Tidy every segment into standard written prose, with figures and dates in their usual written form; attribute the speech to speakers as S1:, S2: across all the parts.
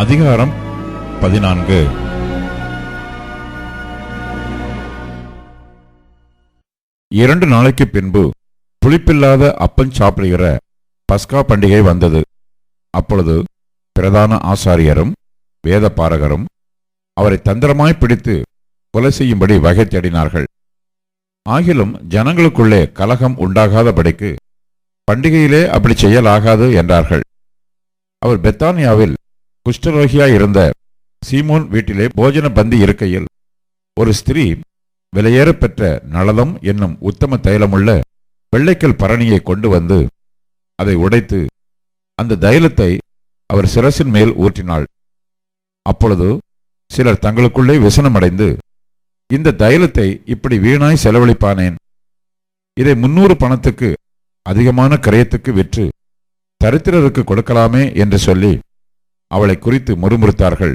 S1: அதிகாரம் 14. இரண்டு நாளைக்கு பின்பு புளிப்பில்லாத அப்பம் சாப்பிடுகிற பஸ்கா பண்டிகை வந்தது. அப்பொழுது பிரதான ஆசாரியரும் வேத பாரகரும் அவரை தந்திரமாய் பிடித்து கொலை செய்யும்படி வகை தேடினார்கள். ஆகிலும் ஜனங்களுக்குள்ளே கலகம் உண்டாகாதபடிக்கு பண்டிகையிலே அப்படி செய்யலாகாது என்றார்கள். அவர் பெத்தானியாவில் குஷ்டரோகியாயிருந்த சீமோன் வீட்டிலே போஜன பந்தி இருக்கையில் ஒரு ஸ்திரீ விலையேற பெற்ற நளதம் என்னும் உத்தம தைலமுள்ள வெள்ளைக்கல் பரணியை கொண்டு வந்து அதை உடைத்து அந்த தைலத்தை அவர் சிரசின் மேல் ஊற்றினாள். அப்பொழுது சிலர் தங்களுக்குள்ளே விசனமடைந்து, இந்த தைலத்தை இப்படி வீணாய் செலவழிப்பானேன்? இதை 300 பணத்துக்கு அதிகமான கிரயத்துக்கு விற்று தரித்திரருக்கு கொடுக்கலாமே என்று சொல்லி அவளை குறித்து முறுமுறுத்தார்கள்.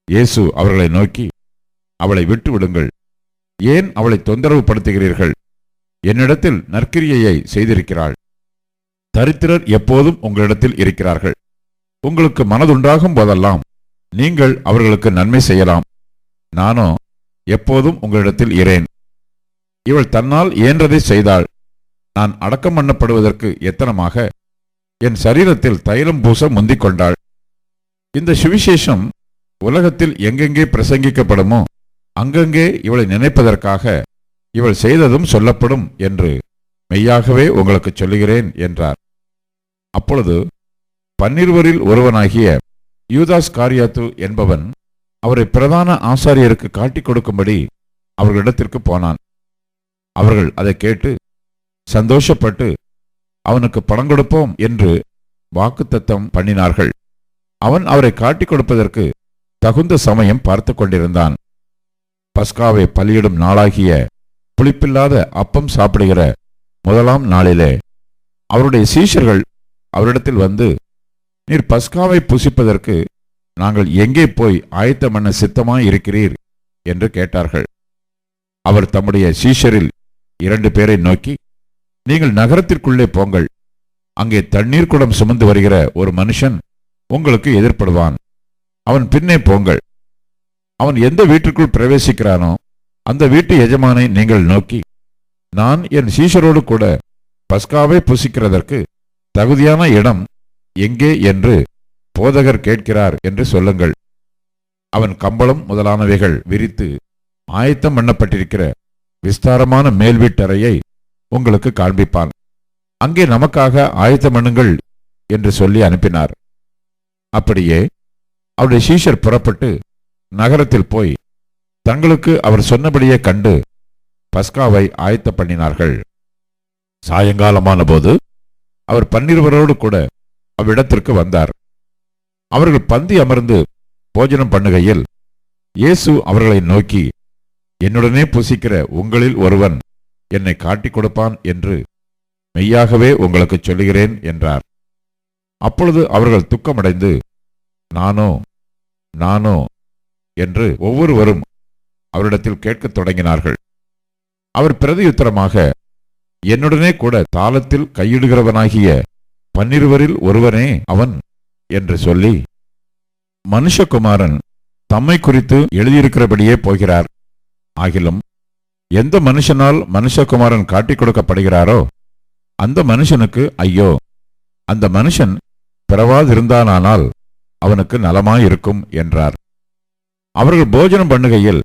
S1: இயேசு அவர்களை நோக்கி, அவளை விட்டு விடுங்கள், ஏன் அவளை தொந்தரவு படுத்துகிறீர்கள்? என்னிடத்தில் நற்கிரியையை செய்திருக்கிறாள். தரித்திரர் எப்போதும் உங்களிடத்தில் இருக்கிறார்கள். உங்களுக்கு மனதுண்டாகும் போதெல்லாம் நீங்கள் அவர்களுக்கு நன்மை செய்யலாம். நானோ எப்போதும் உங்களிடத்தில் இரேன். இவள் தன்னால் இயன்றதை செய்தாள். நான் அடக்கம் பண்ணப்படுவதற்கு எத்தனமாக என் சரீரத்தில் தைலம் பூச முந்திக் கொண்டாள். இந்த சுவிசேஷம் உலகத்தில் எங்கெங்கே பிரசங்கிக்கப்படுமோ அங்கங்கே இவளை நினைப்பதற்காக இவள் செய்ததும் சொல்லப்படும் என்று மெய்யாகவே உங்களுக்கு சொல்லுகிறேன் என்றார். அப்பொழுது 12 ஒருவனாகிய யூதாஸ் காரியாத்து என்பவன் அவரை பிரதான ஆசாரியருக்கு காட்டிக் கொடுக்கும்படி அவர்களிடத்திற்கு போனான். அவர்கள் அதை கேட்டு சந்தோஷப்பட்டு அவனுக்கு பணம் கொடுப்போம் என்று வாக்குத்தத்தம் பண்ணினார்கள். அவன் அவரை காட்டிக் கொடுப்பதற்கு தகுந்த சமயம் பார்த்து கொண்டிருந்தான். பஸ்காவை பலியிடும் நாளாகிய புளிப்பில்லாத அப்பம் சாப்பிடுகிற முதலாம் நாளிலே அவருடைய சீஷர்கள் அவரிடத்தில் வந்து, நீர் பஸ்காவை புசிப்பதற்கு நாங்கள் எங்கே போய் ஆயத்தம் பண்ண சித்தமாய் இருக்கிறீர் என்று கேட்டார்கள். அவர் தம்முடைய சீஷரில் 2 பேரை நோக்கி, நீங்கள் நகரத்திற்குள்ளே போங்கள். அங்கே தண்ணீர் குடம் சுமந்து வருகிற ஒரு மனுஷன் உங்களுக்கு எதிர்ப்படுவான். அவன் பின்னே போங்கள். அவன் எந்த வீட்டிற்குள் பிரவேசிக்கிறானோ அந்த வீட்டு எஜமானை நீங்கள் நோக்கி, நான் என் சீஷரோடு கூட பஸ்காவை புசிக்கிறதற்கு தகுதியான இடம் எங்கே என்று போதகர் கேட்கிறார் என்று சொல்லுங்கள். அவன் கம்பளம் முதலானவைகள் விரித்து ஆயத்தம் பண்ணப்பட்டிருக்கிற விஸ்தாரமான மேல் வீட்டறையை உங்களுக்கு காண்பிப்பான். அங்கே நமக்காக ஆயத்தம் பண்ணுங்கள் என்று சொல்லி அனுப்பினார். அப்படியே அவருடைய சீஷர் புறப்பட்டு நகரத்தில் போய் தங்களுக்கு அவர் சொன்னபடியே கண்டு பஸ்காவை ஆயத்த பண்ணினார்கள். சாயங்காலமான போது அவர் 12 கூட அவ்விடத்திற்கு வந்தார். அவர்கள் பந்தி அமர்ந்து போஜனம் பண்ணுகையில் இயேசு அவர்களை நோக்கி, என்னுடனே புசிக்கிற உங்களில் ஒருவன் என்னை காட்டிக் கொடுப்பான் என்று மெய்யாகவே உங்களுக்கு சொல்லுகிறேன் என்றார். அப்பொழுது அவர்கள் துக்கமடைந்து, நானோ நானோ என்று ஒவ்வொருவரும் அவரிடத்தில் கேட்கத் தொடங்கினார்கள். அவர் பிரதியுத்தரமாக, என்னுடனே கூட தாளத்தில் கையிடுகிறவனாகிய 12 ஒருவனே அவன் என்று சொல்லி, மனுஷகுமாரன் தம்மை குறித்து எழுதியிருக்கிறபடியே போகிறார். ஆகிலும் எந்த மனுஷனால் மனுஷகுமாரன் காட்டிக் கொடுக்கப்படுகிறாரோ அந்த மனுஷனுக்கு ஐயோ! அந்த மனுஷன் பிறவாதிருந்தானால் அவனுக்கு நலமாயிருக்கும் என்றார். அவர்கள் போஜனம் பண்ணுகையில்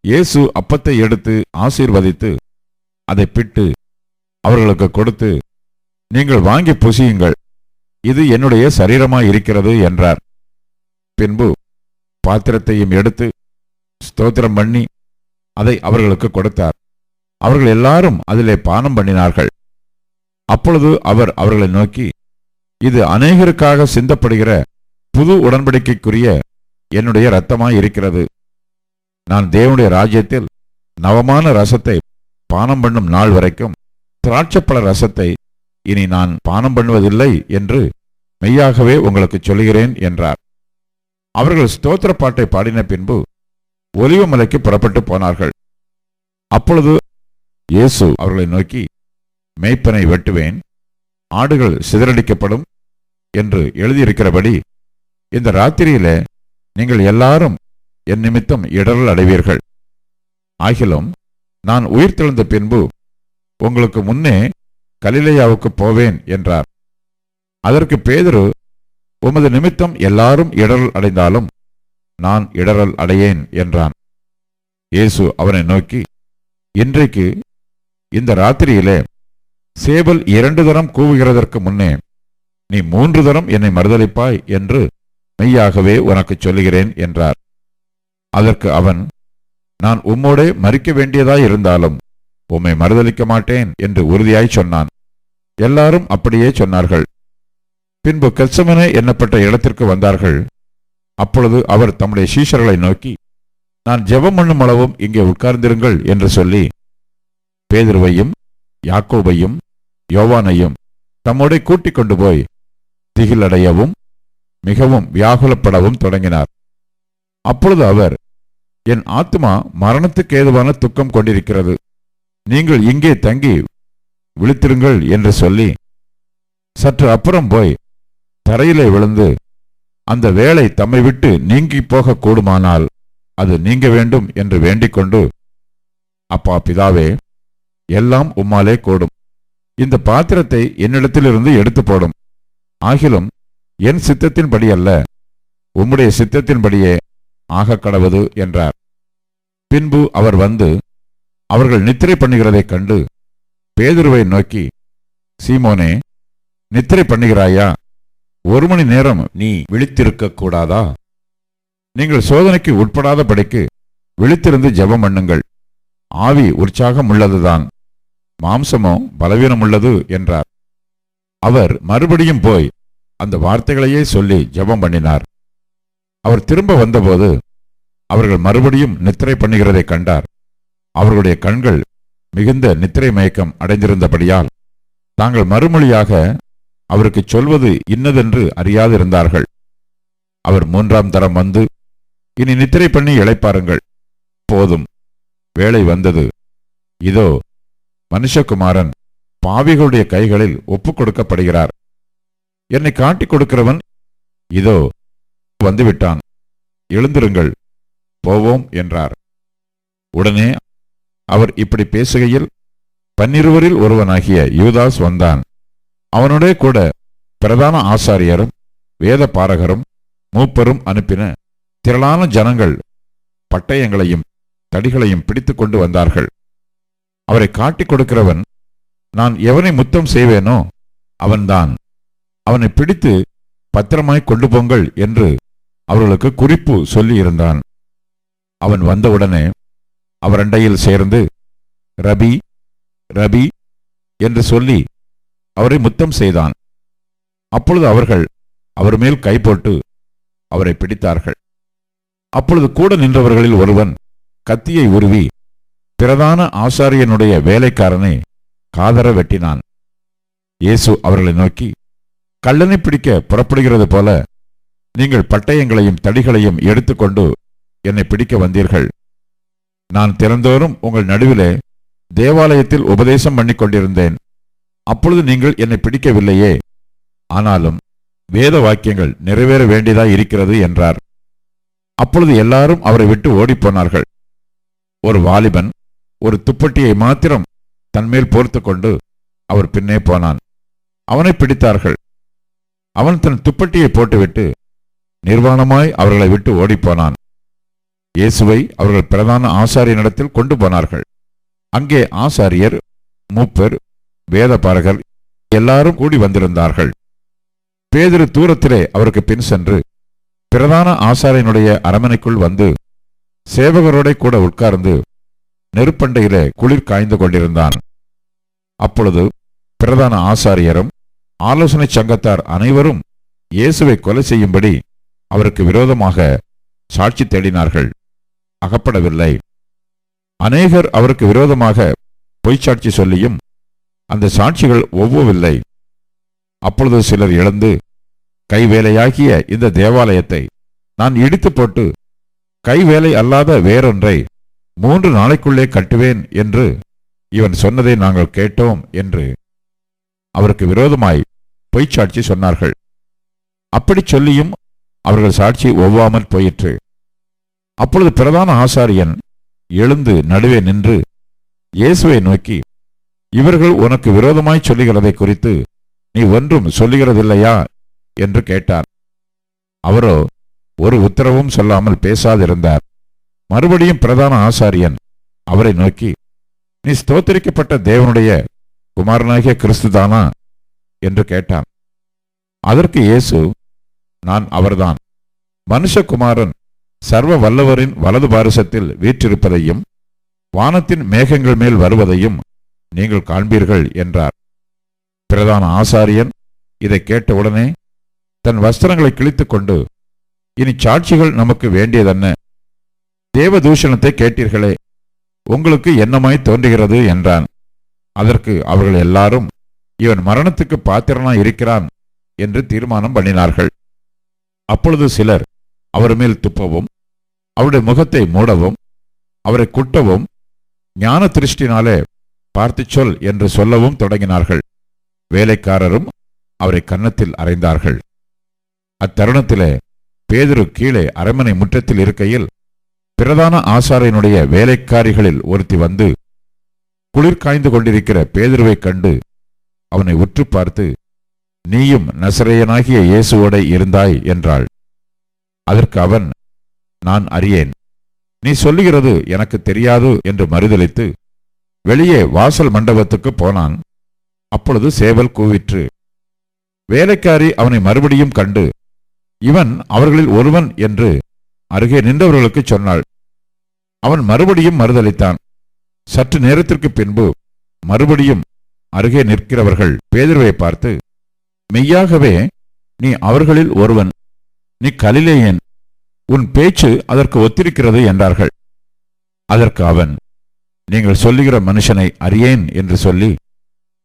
S1: இயேசு அப்பத்தை எடுத்து ஆசீர்வதித்து அதை பிட்டு அவர்களுக்கு கொடுத்து, நீங்கள் வாங்கி புசியுங்கள், இது என்னுடைய சரீரமாயிருக்கிறது என்றார். பின்பு பாத்திரத்தையும் எடுத்து ஸ்தோத்திரம் பண்ணி அதை அவர்களுக்கு கொடுத்தார். அவர்கள் எல்லாரும் அதிலே பானம் பண்ணினார்கள். அப்பொழுது அவர் அவர்களை நோக்கி, இது அநேகருக்காக சிந்தப்படுகிற புது உடன்படிக்கைக்குரிய என்னுடைய இரத்தமாய் இருக்கிறது. நான் தேவனுடைய ராஜ்யத்தில் நவமான ரசத்தை பானம் பண்ணும் நாள் வரைக்கும் திராட்சப்பழ ரசத்தை இனி நான் பானம் பண்ணுவதில்லை என்று மெய்யாகவே உங்களுக்கு சொல்லுகிறேன் என்றார். அவர்கள் ஸ்தோத்திர பாட்டை பாடின பின்பு ஒலிவ மலைக்கு புறப்பட்டு போனார்கள். அப்பொழுது இயேசு அவர்களை நோக்கி, மேய்ப்பனை வெட்டுவேன், ஆடுகள் சிதறடிக்கப்படும் என்று எழுதியிருக்கிறபடி இந்த ராத்திரியிலே நீங்கள் எல்லாரும் என் நிமித்தம் இடறல் அடைவீர்கள். ஆகிலும் நான் உயிர்த்தெழுந்த பின்பு உங்களுக்கு முன்னே கலிலேயாவுக்கு போவேன் என்றார். அதற்கு பேதுரு, உமது நிமித்தம் எல்லாரும் இடறல் அடைந்தாலும் நான் இடறல் அடையேன் என்றான். இயேசு அவனை நோக்கி, இன்றைக்கு இந்த ராத்திரியிலே சேவல் 2 தரம் கூவுகிறதற்கு முன்னே நீ 3 தரம் என்னை மறுதலிப்பாய் என்று மெய்யாகவே உனக்குச் சொல்லுகிறேன் என்றார். அதற்கு அவன், நான் உம்மோடே மரிக்க வேண்டியதாய் இருந்தாலும் உம்மை மறுதலிக்க மாட்டேன் என்று உறுதியாய் சொன்னான். எல்லாரும் அப்படியே சொன்னார்கள். பின்பு கெத்செமனே என்னப்பட்ட இடத்திற்கு வந்தார்கள். அப்பொழுது அவர் தம்முடைய சீஷர்களை நோக்கி, நான் ஜெபம் பண்ணும் அளவும் இங்கே உட்கார்ந்திருங்கள் என்று சொல்லி பேதுருவையும் யாக்கோபையும் யோவானையும் தம்மோடே கூட்டிக் கொண்டு போய் திகிலடையவும் மிகவும் வியாகுலப்படவும் தொடங்கினார். அப்பொழுது அவர், என் ஆத்துமா மரணத்துக்கு ஏதுவான துக்கம் கொண்டிருக்கிறது, நீங்கள் இங்கே தங்கி விழித்திருங்கள் என்று சொல்லி சற்று அப்புறம் போய் தரையிலே விழுந்து, அந்த வேளை தம்மை விட்டு நீங்கி போக கூடுமானால் அது நீங்க வேண்டும் என்று வேண்டிக் கொண்டு, அப்பா பிதாவே, எல்லாம் உம்மாலே கூடும், இந்த பாத்திரத்தை என்னிடத்திலிருந்து எடுத்து போடும், ஆகிலும் என் சித்தத்தின்படி அல்ல உம்முடைய சித்தத்தின்படியே ஆகக் கடவது என்றார். பின்பு அவர் வந்து அவர்கள் நித்திரை பண்ணுகிறதைக் கண்டு பேதுருவை நோக்கி, சீமோனே, நித்திரை பண்ணுகிறாயா? 1 மணி நேரம் நீ விழித்திருக்க கூடாதா? நீங்கள் சோதனைக்கு உட்படாதபடிக்கு விழித்திருந்து ஜெபம் பண்ணுங்கள். ஆவி உற்சாகம் உள்ளதுதான், மாம்சமோ பலவீனம் உள்ளது என்றார். அவர் மறுபடியும் போய் அந்த வார்த்தைகளையே சொல்லி ஜெபம் பண்ணினார். அவர் திரும்ப வந்தபோது அவர்கள் மறுபடியும் நித்திரை பண்ணுகிறதை கண்டார். அவர்களுடைய கண்கள் மிகுந்த நித்திரை மயக்கம் அடைந்திருந்தபடியால் தாங்கள் மறுமொழியாக அவருக்கு சொல்வது இன்னதென்று அறியாதிருந்தார்கள். அவர் 3ஆம் தரம் வந்து, இனி நித்திரை பண்ணி இளைப்பாருங்கள், போதும், வேளை வந்தது, இதோ மனுஷகுமாரன் பாவிகளுடைய கைகளில் ஒப்புக் கொடுக்கப்படுகிறார், என்னை காட்டிக் கொடுக்கிறவன் இதோ வந்துவிட்டான், எழுந்திருங்கள், போவோம் என்றார். உடனே அவர் இப்படி பேசுகையில் 12 ஒருவனாகிய யூதாஸ் வந்தான். அவனுடைய கூட பிரதான ஆசாரியரும் வேத பாரகரும் மூப்பரும் அனுப்பின திரளான ஜனங்கள் பட்டயங்களையும் தடிகளையும் பிடித்துக் கொண்டு வந்தார்கள். அவரை காட்டிக் கொடுக்கிறவன், நான் எவனை முத்தம் செய்வேனோ அவன்தான், அவனை பிடித்து பத்திரமாய் கொண்டு போங்கள் என்று அவர்களுக்கு குறிப்பு சொல்லியிருந்தான். அவன் வந்தவுடனே அவரண்டையில் சேர்ந்து, ரபி, ரபி என்று சொல்லி அவரை முத்தம் செய்தான். அப்பொழுது அவர்கள் அவர் மேல் கை போட்டு அவரை பிடித்தார்கள். அப்பொழுது கூட நின்றவர்களில் ஒருவன் கத்தியை உருவி பிரதான ஆசாரியனுடைய வேலைக்காரனை காதர வெட்டினான். இயேசு அவர்களை நோக்கி, கள்ளனை பிடிக்க புறப்படுகிறது போல நீங்கள் பட்டயங்களையும் தடிகளையும் எடுத்துக்கொண்டு என்னை பிடிக்க வந்தீர்கள். நான் தினந்தோறும் உங்கள் நடுவிலே தேவாலயத்தில் உபதேசம் பண்ணிக் கொண்டிருந்தேன். அப்பொழுது நீங்கள் என்னை பிடிக்கவில்லையே. ஆனாலும் வேத வாக்கியங்கள் நிறைவேற வேண்டியதாய் இருக்கிறது என்றார். அப்பொழுது எல்லாரும் அவரை விட்டு ஓடிப்போனார்கள். ஒரு வாலிபன் ஒரு துப்பட்டியை மாத்திரம் தன்மேல் போர்த்து கொண்டு அவர் பின்னே போனான். அவனை பிடித்தார்கள். அவன் தன் துப்பட்டியை போட்டுவிட்டு நிர்வாணமாய் அவர்களை விட்டு ஓடிப்போனான். இயேசுவை அவர்கள் பிரதான ஆசாரியனிடத்தில் கொண்டு போனார்கள். அங்கே ஆசாரியர், மூப்பர், வேத பாரகர் எல்லாரும் கூடி வந்திருந்தார்கள். பேதுரு தூரத்திலே அவருக்கு பின் சென்று பிரதான ஆசாரியனுடைய அரமனைக்குள் வந்து சேவகரோட கூட உட்கார்ந்து நெருப்பண்டையிலே குளிர் காய்ந்து கொண்டிருந்தான். அப்பொழுது பிரதான ஆசாரியரும் ஆலோசனை சங்கத்தார் அனைவரும் இயேசுவை கொலை செய்யும்படி அவருக்கு விரோதமாக சாட்சி தேடினார்கள். அகப்படவில்லை. அநேகர் அவருக்கு விரோதமாக பொய்ச்சாட்சி சொல்லியும் அந்த சாட்சிகள் ஒவ்வொவில்லை. அப்பொழுது சிலர் எழுந்து, கைவேலையாகிய இந்த தேவாலயத்தை நான் இடித்து போட்டு கைவேலை அல்லாத வேறொன்றை 3 நாளைக்குள்ளே கட்டுவேன் என்று இவன் சொன்னதை நாங்கள் கேட்டோம் என்று அவருக்கு விரோதமாய் பொய்ச்சாட்சி சொன்னார்கள். அப்படி சொல்லியும் அவர்கள் சாட்சி ஒவ்வாமற் போயிற்று. அப்பொழுது பிரதான ஆசாரியன் எழுந்து நடுவே நின்று இயேசுவை நோக்கி, இவர்கள் உனக்கு விரோதமாய் சொல்லுகிறதை குறித்து நீ ஒன்றும் சொல்லுகிறதில்லையா என்று கேட்டார். அவரோ ஒரு உத்தரவும் சொல்லாமல் பேசாதிருந்தார். மறுபடியும் பிரதான ஆசாரியன் அவரை நோக்கி, நீ ஸ்தோத்திரிக்கப்பட்ட தேவனுடைய குமாரனாகிய கிறிஸ்துதானா என்று கேட்டான். அதற்கு இயேசு, நான் அவர்தான். மனுஷகுமாரன் சர்வ வல்லவரின் வலது பாரிசத்தில் வீற்றிருப்பதையும் வானத்தின் மேகங்கள் மேல் வருவதையும் நீங்கள் காண்பீர்கள் என்றார். பிரதான ஆசாரியன் இதை கேட்டவுடனே தன் வஸ்திரங்களை கிழித்துக் கொண்டு, இனி சாட்சிகள் நமக்கு வேண்டியதென்ன? தேவதூஷணத்தை கேட்டீர்களே, உங்களுக்கு என்னமாய் தோன்றுகிறது என்றான். அதற்கு அவர்கள் எல்லாரும், இவன் மரணத்துக்கு பாத்திரனாய் இருக்கிறான் என்று தீர்மானம் பண்ணினார்கள். அப்பொழுது சிலர் அவர் மேல் துப்பவும் அவருடைய முகத்தை மூடவும் அவரை குட்டவும் ஞான திருஷ்டினாலே பார்த்து சொல் என்று சொல்லவும் தொடங்கினார்கள். வேலைக்காரரும் அவரை கன்னத்தில் அறைந்தார்கள். அத்தருணத்திலே பேதுரு கீழே அரண்மனை முற்றத்தில் இருக்கையில் பிரதான ஆசாரியனுடைய வேலைக்காரிகளில் ஒருத்தி வந்து குளிர் காய்ந்து கொண்டிருக்கிற பேதுருவை கண்டு அவனை உற்று பார்த்து, நீயும் நசரேயனாகிய இயேசுவோட இருந்தாய் என்றாள். அதற்கு அவன், நான் அறியேன், நீ சொல்லுகிறது எனக்கு தெரியாது என்று மறுதலித்து வெளியே வாசல் மண்டபத்துக்கு போனான். அப்பொழுது சேவல் கூவிற்று. வேலைக்காரி அவனை மறுபடியும் கண்டு, இவன் அவர்களில் ஒருவன் என்று அருகே நின்றவர்களுக்கு சொன்னாள். அவன் மறுபடியும் மறுதலித்தான். சற்று நேரத்திற்கு பின்பு மறுபடியும் அருகே நிற்கிறவர்கள் பேதுருவை பார்த்து, மெய்யாகவே நீ அவர்களில் ஒருவன், நீ கலிலேயன், உன் பேச்சு அதற்கு ஒத்திருக்கிறது என்றார்கள். அதற்கு அவன், நீங்கள் சொல்லுகிற மனுஷனை அறியேன் என்று சொல்லி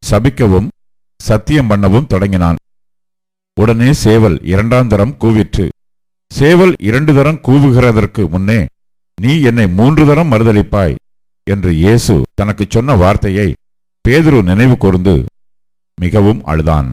S1: சபிக்கவும் சத்தியம் பண்ணவும் தொடங்கினான். உடனே சேவல் 2ஆம் தரம் கூவிற்று. சேவல் 2 தரம் கூவுகிறதற்கு முன்னே நீ என்னை 3 தரம் மறுதலிப்பாய் என்று இயேசு தனக்கு சொன்ன வார்த்தையை பேதுரு நினைவு கூர்ந்து மிகவும் அழுதான்.